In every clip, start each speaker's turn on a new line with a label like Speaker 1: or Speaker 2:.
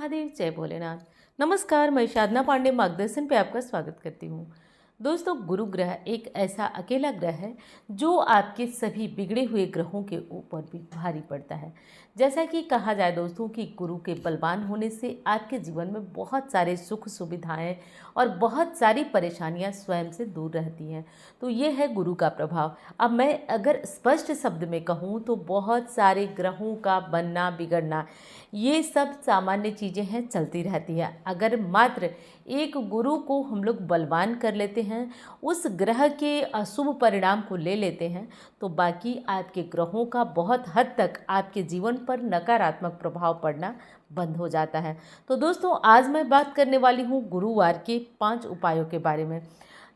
Speaker 1: महादेव, जय भोलेनाथ। नमस्कार, मैं साधना पांडे मार्गदर्शन पे आपका स्वागत करती हूँ। दोस्तों, गुरु ग्रह एक ऐसा अकेला ग्रह है जो आपके सभी बिगड़े हुए ग्रहों के ऊपर भी भारी पड़ता है। जैसा कि कहा जाए दोस्तों कि गुरु के बलवान होने से आपके जीवन में बहुत सारे सुख सुविधाएं और बहुत सारी परेशानियां स्वयं से दूर रहती हैं। तो ये है गुरु का प्रभाव। अब मैं अगर स्पष्ट शब्द में कहूँ तो बहुत सारे ग्रहों का बनना बिगड़ना ये सब सामान्य चीज़ें हैं, चलती रहती है। अगर मात्र एक गुरु को हम लोग बलवान कर लेते हैं, उस ग्रह के अशुभ परिणाम को ले लेते हैं, तो बाकी आपके ग्रहों का बहुत हद तक आपके जीवन पर नकारात्मक प्रभाव पड़ना बंद हो जाता है। तो दोस्तों, आज मैं बात करने वाली हूँ गुरुवार के 5 उपायों के बारे में,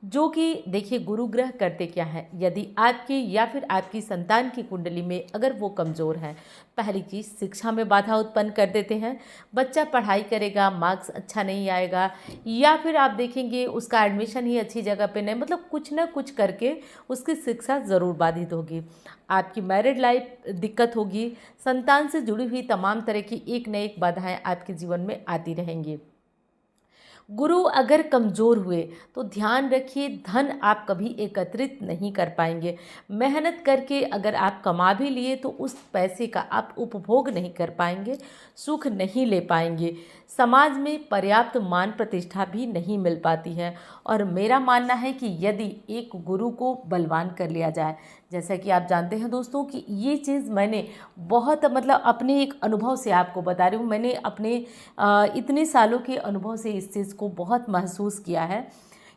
Speaker 1: जो कि देखिए गुरु ग्रह करते क्या है। यदि आपकी या फिर आपकी संतान की कुंडली में अगर वो कमज़ोर है, पहली चीज़ शिक्षा में बाधा उत्पन्न कर देते हैं। बच्चा पढ़ाई करेगा, मार्क्स अच्छा नहीं आएगा, या फिर आप देखेंगे उसका एडमिशन ही अच्छी जगह पे नहीं, मतलब कुछ ना कुछ करके उसकी शिक्षा ज़रूर बाधित होगी। आपकी मैरिड लाइफ दिक्कत होगी। संतान से जुड़ी हुई तमाम तरह की एक न एक बाधाएं आपके जीवन में आती रहेंगी। गुरु अगर कमज़ोर हुए तो ध्यान रखिए, धन आप कभी एकत्रित नहीं कर पाएंगे। मेहनत करके अगर आप कमा भी लिए तो उस पैसे का आप उपभोग नहीं कर पाएंगे, सुख नहीं ले पाएंगे। समाज में पर्याप्त मान प्रतिष्ठा भी नहीं मिल पाती है। और मेरा मानना है कि यदि एक गुरु को बलवान कर लिया जाए, जैसा कि आप जानते हैं दोस्तों कि ये चीज़ मैंने बहुत अपने एक अनुभव से आपको बता रही हूँ। मैंने अपने इतने सालों के अनुभव से इस चीज़ को बहुत महसूस किया है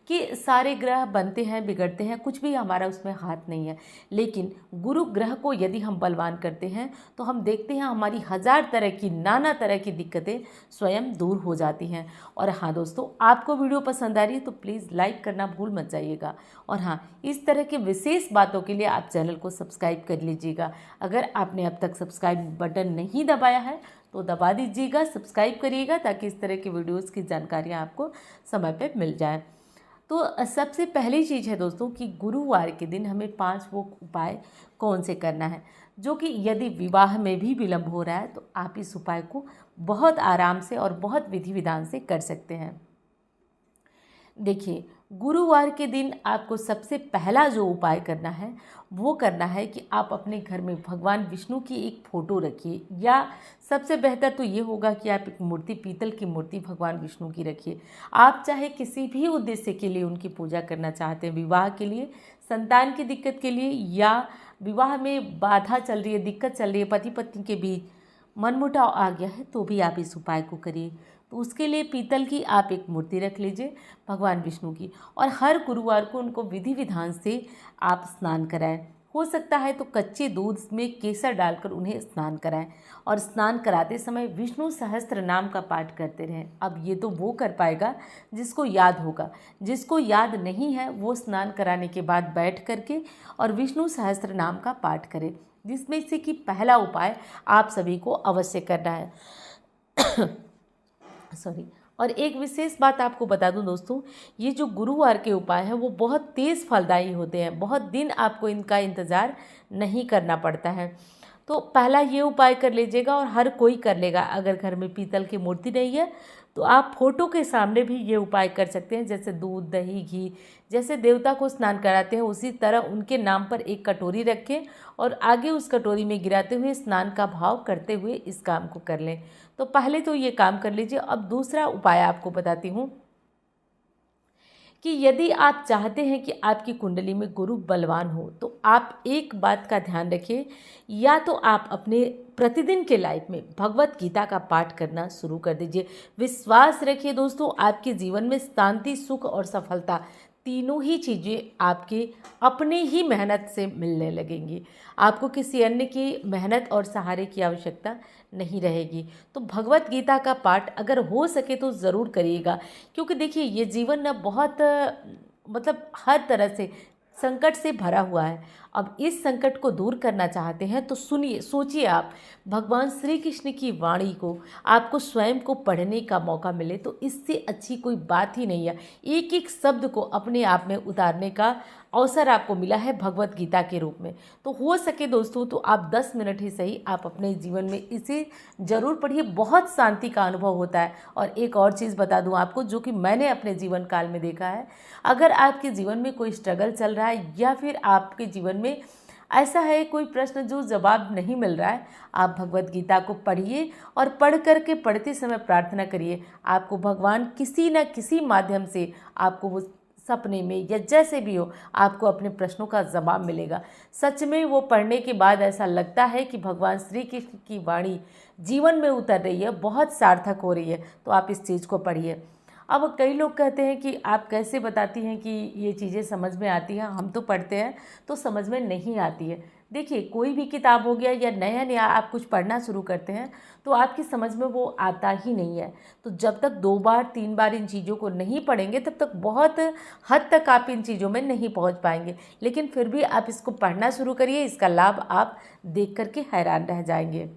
Speaker 1: कि सारे ग्रह बनते हैं बिगड़ते हैं, कुछ भी हमारा उसमें हाथ नहीं है। लेकिन गुरु ग्रह को यदि हम बलवान करते हैं तो हम देखते हैं हमारी हज़ार तरह की नाना तरह की दिक्कतें स्वयं दूर हो जाती हैं। और हाँ दोस्तों, आपको वीडियो पसंद आ रही है तो प्लीज़ लाइक करना भूल मत जाइएगा। और हाँ, इस तरह के विशेष बातों के लिए आप चैनल को सब्सक्राइब कर लीजिएगा। अगर आपने अब तक सब्सक्राइब बटन नहीं दबाया है तो दबा दीजिएगा, सब्सक्राइब करिएगा, ताकि इस तरह के वीडियोज़ की जानकारियाँ आपको समय पर मिल जाए। तो सबसे पहली चीज़ है दोस्तों कि गुरुवार के दिन हमें 5 वो उपाय कौन से करना है, जो कि यदि विवाह में भी विलंब हो रहा है तो आप इस उपाय को बहुत आराम से और बहुत विधि विधान से कर सकते हैं। देखिए, गुरुवार के दिन आपको सबसे पहला जो उपाय करना है वो करना है कि आप अपने घर में भगवान विष्णु की एक फ़ोटो रखिए, या सबसे बेहतर तो ये होगा कि आप एक मूर्ति, पीतल की मूर्ति भगवान विष्णु की रखिए। आप चाहे किसी भी उद्देश्य के लिए उनकी पूजा करना चाहते हैं, विवाह के लिए, संतान की दिक्कत के लिए, या विवाह में बाधा चल रही है, दिक्कत चल रही है, पति पत्नी के बीच मनमुटाव आ गया है, तो भी आप इस उपाय को करिए। तो उसके लिए पीतल की आप एक मूर्ति रख लीजिए भगवान विष्णु की, और हर गुरुवार को उनको विधि विधान से आप स्नान कराएं। हो सकता है तो कच्चे दूध में केसर डालकर उन्हें स्नान कराएं, और स्नान कराते समय विष्णु सहस्त्र नाम का पाठ करते रहें। अब ये तो वो कर पाएगा जिसको याद होगा, जिसको याद नहीं है वो स्नान कराने के बाद बैठ करके और विष्णु सहस्त्र नाम का पाठ करें, जिसमें से कि पहला उपाय आप सभी को अवश्य करना है। सॉरी। और एक विशेष बात आपको बता दूं दोस्तों, ये जो गुरुवार के उपाय हैं वो बहुत तेज़ फलदायी होते हैं, बहुत दिन आपको इनका इंतज़ार नहीं करना पड़ता है। तो पहला ये उपाय कर लीजिएगा, और हर कोई कर लेगा। अगर घर में पीतल की मूर्ति नहीं है तो आप फोटो के सामने भी ये उपाय कर सकते हैं। जैसे दूध, दही, घी, जैसे देवता को स्नान कराते हैं उसी तरह उनके नाम पर एक कटोरी रखें, और आगे उस कटोरी में गिराते हुए स्नान का भाव करते हुए इस काम को कर लें। तो पहले तो ये काम कर लीजिए। अब दूसरा उपाय आपको बताती हूँ कि यदि आप चाहते हैं कि आपकी कुंडली में गुरु बलवान हो तो आप एक बात का ध्यान रखिए, या तो आप अपने प्रतिदिन के लाइफ में भगवत गीता का पाठ करना शुरू कर दीजिए। विश्वास रखिए दोस्तों, आपके जीवन में शांति, सुख और सफलता तीनों ही चीज़ें आपके अपने ही मेहनत से मिलने लगेंगी। आपको किसी अन्य की मेहनत और सहारे की आवश्यकता नहीं रहेगी। तो भगवत गीता का पाठ अगर हो सके तो ज़रूर करिएगा, क्योंकि देखिए ये जीवन ना बहुत हर तरह से संकट से भरा हुआ है, अब इस संकट को दूर करना चाहते हैं तो सुनिए, सोचिए आप, भगवान श्री कृष्ण की वाणी को आपको स्वयं को पढ़ने का मौका मिले तो इससे अच्छी कोई बात ही नहीं है। एक एक शब्द को अपने आप में उतारने का अवसर आपको मिला है भगवत गीता के रूप में। तो हो सके दोस्तों तो आप 10 मिनट ही सही आप अपने जीवन में इसे ज़रूर पढ़िए, बहुत शांति का अनुभव होता है। और एक और चीज़ बता दूं आपको, जो कि मैंने अपने जीवन काल में देखा है, अगर आपके जीवन में कोई स्ट्रगल चल रहा है या फिर आपके जीवन में ऐसा है कोई प्रश्न जो जवाब नहीं मिल रहा है, आप भगवत गीता को पढ़िए और पढ़ करके पढ़ते समय प्रार्थना करिए। आपको भगवान किसी न किसी माध्यम से आपको वो सपने में या जैसे भी हो आपको अपने प्रश्नों का जवाब मिलेगा। सच में वो पढ़ने के बाद ऐसा लगता है कि भगवान श्री कृष्ण की वाणी जीवन में उतर रही है, बहुत सार्थक हो रही है। तो आप इस चीज़ को पढ़िए। अब कई लोग कहते हैं कि आप कैसे बताती हैं कि ये चीज़ें समझ में आती हैं, हम तो पढ़ते हैं तो समझ में नहीं आती है। देखिए, कोई भी किताब हो गया या नया नया आप कुछ पढ़ना शुरू करते हैं तो आपकी समझ में वो आता ही नहीं है। तो जब तक 2 बार 3 बार इन चीज़ों को नहीं पढ़ेंगे तब तक बहुत हद तक आप इन चीज़ों में नहीं पहुंच पाएंगे। लेकिन फिर भी आप इसको पढ़ना शुरू करिए, इसका लाभ आप देख करके हैरान रह जाएंगे।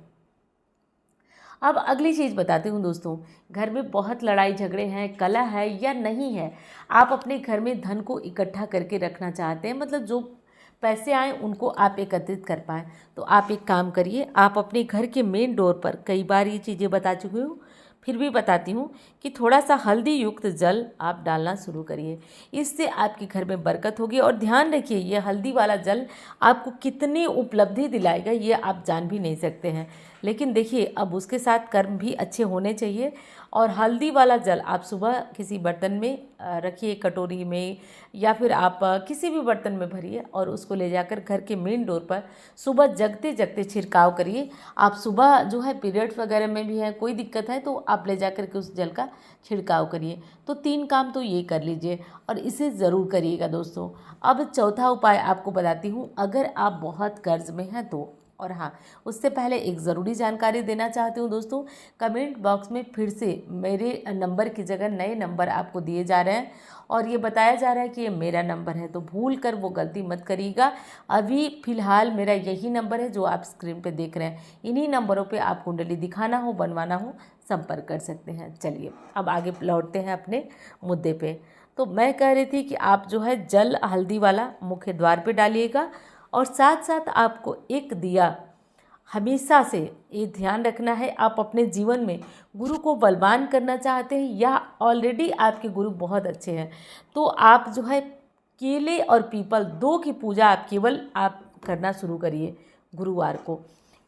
Speaker 1: अब अगली चीज़ बताती हूँ दोस्तों, घर में बहुत लड़ाई झगड़े हैं, कलह है या नहीं है, आप अपने घर में धन को इकट्ठा करके रखना चाहते हैं, मतलब जो पैसे आएँ उनको आप एकत्रित कर पाएँ, तो आप एक काम करिए, आप अपने घर के मेन डोर पर, कई बार ये चीज़ें बता चुकी हूँ फिर भी बताती हूँ, कि थोड़ा सा हल्दी युक्त जल आप डालना शुरू करिए। इससे आपके घर में बरकत होगी। और ध्यान रखिए, ये हल्दी वाला जल आपको कितनी उपलब्धि दिलाएगा ये आप जान भी नहीं सकते हैं। लेकिन देखिए, अब उसके साथ कर्म भी अच्छे होने चाहिए। और हल्दी वाला जल आप सुबह किसी बर्तन में रखिए, कटोरी में, या फिर आप किसी भी बर्तन में भरिए और उसको ले जाकर घर के मेन डोर पर सुबह जगते जगते छिड़काव करिए। आप सुबह जो है पीरियड्स वगैरह में भी है, कोई दिक्कत है तो आप ले जाकर के उस जल का छिड़काव करिए। तो 3 काम तो ये कर लीजिए और इसे ज़रूर करिएगा दोस्तों। अब चौथा उपाय आपको बताती हूँ, अगर आप बहुत कर्ज में हैं तो। और हाँ, उससे पहले एक ज़रूरी जानकारी देना चाहती हूँ दोस्तों, कमेंट बॉक्स में फिर से मेरे नंबर की जगह नए नंबर आपको दिए जा रहे हैं और ये बताया जा रहा है कि ये मेरा नंबर है, तो भूल कर वो गलती मत करिएगा। अभी फ़िलहाल मेरा यही नंबर है जो आप स्क्रीन पे देख रहे हैं। इन्हीं नंबरों पे आप कुंडली दिखाना हो, बनवाना हो, संपर्क कर सकते हैं। चलिए अब आगे लौटते हैं अपने मुद्दे पे। तो मैं कह रही थी कि आप जो है जल हल्दी वाला मुख्य द्वार पे डालिएगा और साथ साथ आपको एक दिया हमेशा से ये ध्यान रखना है, आप अपने जीवन में गुरु को बलवान करना चाहते हैं या ऑलरेडी आपके गुरु बहुत अच्छे हैं तो आप जो है केले और पीपल 2 की पूजा आप करना शुरू करिए। गुरुवार को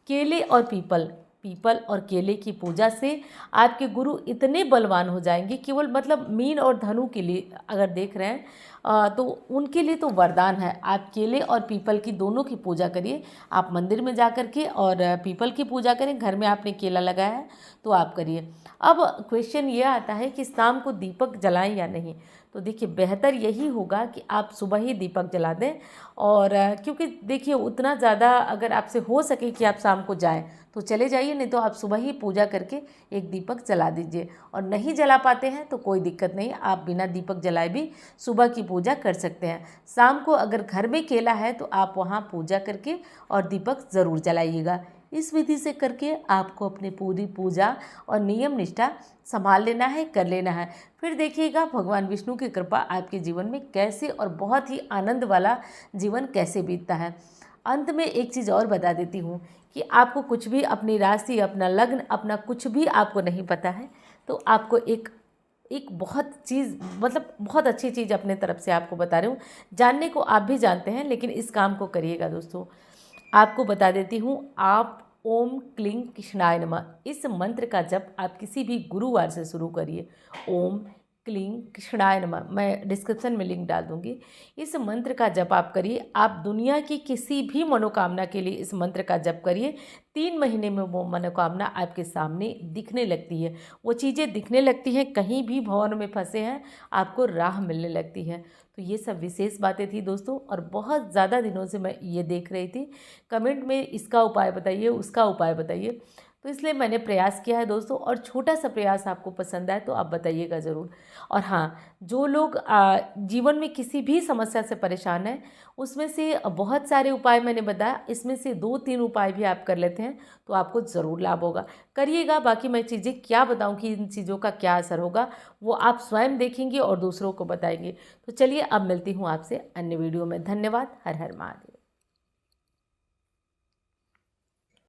Speaker 1: केले और पीपल और केले की पूजा से आपके गुरु इतने बलवान हो जाएंगे, केवल मतलब मीन और धनु के लिए अगर देख रहे हैं तो उनके लिए तो वरदान है। आप केले और पीपल की दोनों की पूजा करिए। आप मंदिर में जा कर के और पीपल की पूजा करें, घर में आपने केला लगाया है तो आप करिए। अब क्वेश्चन ये आता है कि शाम को दीपक जलाएं या नहीं। तो देखिए, बेहतर यही होगा कि आप सुबह ही दीपक जला दें। और क्योंकि देखिए, उतना ज़्यादा अगर आपसे हो सके कि आप शाम को जाएं तो चले जाइए, नहीं तो आप सुबह ही पूजा करके एक दीपक जला दीजिए। और नहीं जला पाते हैं तो कोई दिक्कत नहीं, आप बिना दीपक जलाए भी सुबह की पूजा कर सकते हैं। शाम को अगर घर में केला है तो आप वहाँ पूजा करके और दीपक ज़रूर जलाइएगा। इस विधि से करके आपको अपनी पूरी पूजा और नियम निष्ठा संभाल लेना है, कर लेना है। फिर देखिएगा भगवान विष्णु की कृपा आपके जीवन में कैसे और बहुत ही आनंद वाला जीवन कैसे बीतता है। अंत में एक चीज़ और बता देती हूँ कि आपको कुछ भी अपनी राशि, अपना लग्न, अपना कुछ भी आपको नहीं पता है तो आपको एक बहुत चीज़, मतलब बहुत अच्छी चीज़ अपने तरफ से आपको बता रही हूँ। जानने को आप भी जानते हैं लेकिन इस काम को करिएगा दोस्तों। आपको बता देती हूँ, आप ओम क्लीं कृष्णाय नमः इस मंत्र का जप आप किसी भी गुरुवार से शुरू करिए। ओम क्लीं कृष्णाय नमः, मैं डिस्क्रिप्शन में लिंक डाल दूंगी। इस मंत्र का जप आप करिए। आप दुनिया की किसी भी मनोकामना के लिए इस मंत्र का जप करिए। 3 महीने में वो मनोकामना आपके सामने दिखने लगती है, वो चीज़ें दिखने लगती हैं। कहीं भी भवन में फंसे हैं आपको राह मिलने लगती है। तो ये सब विशेष बातें थी दोस्तों, और बहुत ज़्यादा दिनों से मैं ये देख रही थी कमेंट में इसका उपाय बताइए, उसका उपाय बताइए। तो इसलिए मैंने प्रयास किया है दोस्तों, और छोटा सा प्रयास आपको पसंद आए तो आप बताइएगा ज़रूर। और हाँ, जो लोग जीवन में किसी भी समस्या से परेशान हैं, उसमें से बहुत सारे उपाय मैंने बताया, इसमें से 2-3 उपाय भी आप कर लेते हैं तो आपको ज़रूर लाभ होगा। करिएगा, बाकी मैं चीज़ें क्या बताऊं कि इन चीज़ों का क्या असर होगा, वो आप स्वयं देखेंगे और दूसरों को बताएंगे। तो चलिए अब मिलती हूँ आपसे अन्य वीडियो में। धन्यवाद। हर हर महादेव।